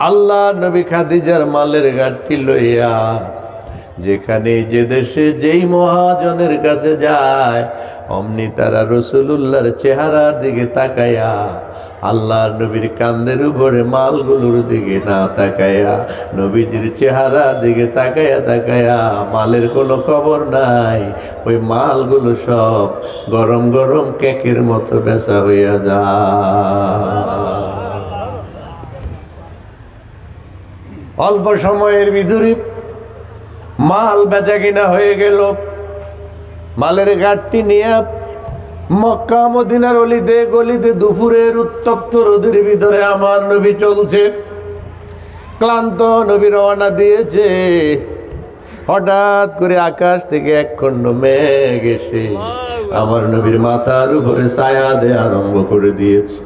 আল্লাহ নবী খাদিজার মালের গাড়ি লইয়া যেখানে যে দেশে যেই মহাজনের কাছে যায় অমনি তারা রাসূলুল্লাহর চেহারার দিকে তাকায়া আল্লাহর নবীর কাঁধের উপরে মালগুলোর দিকে না তাকায়া নবীজির চেহারার দিকে তাকায়া তাকায়া মালের কোনো খবর নাই। ওই মালগুলো সব গরম গরম কেকের মতো বেচা হইয়া যায়। অল্প সময়ের ভিতরে মাল বেচা কিনা হয়ে গেল। মালের গাড়ি নিয়ে মক্কা মদিনার অলিতে গলিতে দুপুরের উত্তপ্ত রোদের ভিতরে আমার নবী চলছে। ক্লান্ত নবী রওনা দিয়েছে। হঠাৎ করে আকাশ থেকে এক খণ্ড মেঘ এসে আমার নবীর মাথার উপরে ছায়া দেয়া আরম্ভ করে দিয়েছে।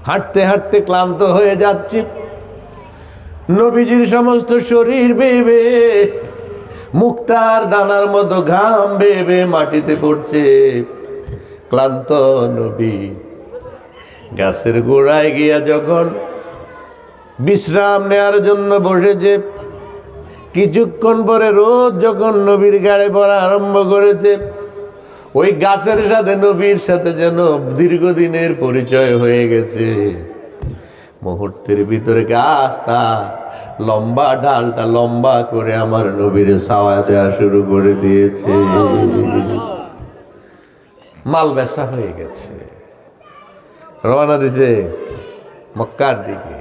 হাঁটতে হাঁটতে ক্লান্ত হয়ে যাচ্ছি। নবীজির সমস্ত শরীর বেয়ে বেয়ে মুক্তার দানার মতো ঘাম বেয়ে বেয়ে মাটিতে পড়ছে। ক্লান্ত নবী গাছের গোড়ায় গিয়া যখন বিশ্রাম নেওয়ার জন্য বসেছে, কিছুক্ষণ পরে রোদ যখন নবীর গাড়ে পড়া আরম্ভ করেছে, ওই গাছের সাথে নবীর সাথে যেন দীর্ঘদিনের পরিচয় হয়ে গেছে। মুহূর্তের ভিতরে গাছ তার লম্বা ডালটা লম্বা করে আমার নবীর ছায়া দেওয়া শুরু করে দিয়েছে। মাল বেচা হয়ে গেছে। রওনা দিছে মক্কার দিকে।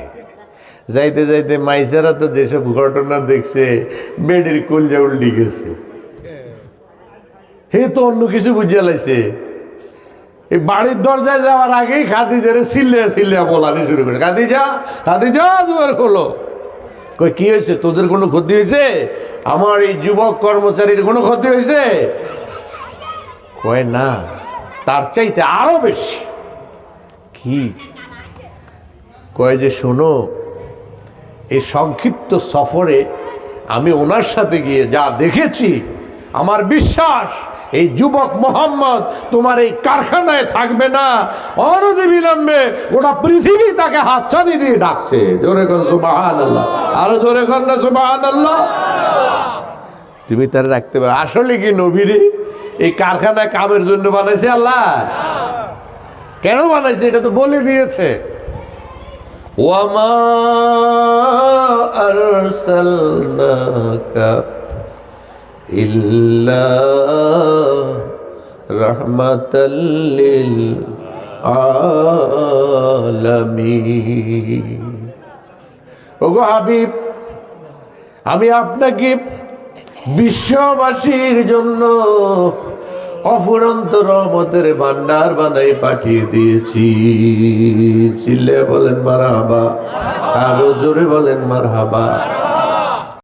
যাইতে যাইতে মাইসারা তো যেসব ঘটনা দেখছে বেডির কলজা উল্টি গেছে। হে তো অন্য কিছু বুঝিয়া লাইছে। এই বাড়ির দরজায় যাওয়ার আগেই খাদিজারে সিল্লিয়া সিল্লিয়া বলানি শুরু করে, খাদিজা খাদিজা দুয়ার খোলো। কই কি হয়েছে? তোদের কোনো ক্ষতি হয়েছে? আমার এই যুবক কর্মচারীর কোনো ক্ষতি হয়েছে? কয় না, তার চাইতে আরো বেশি। কি? কয় যে শোনো, এই সংক্ষিপ্ত সফরে আমি ওনার সাথে গিয়ে যা দেখেছি, আমার বিশ্বাস এই যুবক মোহাম্মদ তোমার এই কারখানায় থাকবে না। অনতিবিলম্বে গোটা পৃথিবী তাকে হাতছানি দিয়ে ডাকছে। জোরে কোন সুবহানাল্লাহ, আরো জোরে কোন না সুবহানাল্লাহ। তুমি তার রাখতে পারো? আসলে কি নবীরে এই কারখানায় কামের জন্য বানাইছে আল্লাহ? কেন বানাইছে এটা তো বলে দিয়েছে। ওয়ামা আরসালনাকা ইল্লা রাহমাতাল লিল আলামিন। ওগো হাবিব, আমি আপনাকে বিশ্ববাসীর জন্য অফুরন্ত রহমতের ভান্ডার বানাই পাঠিয়ে দিয়েছি। চিল্লে বলেন মারহাবা, আরো জোরে বলেন মারহাবা।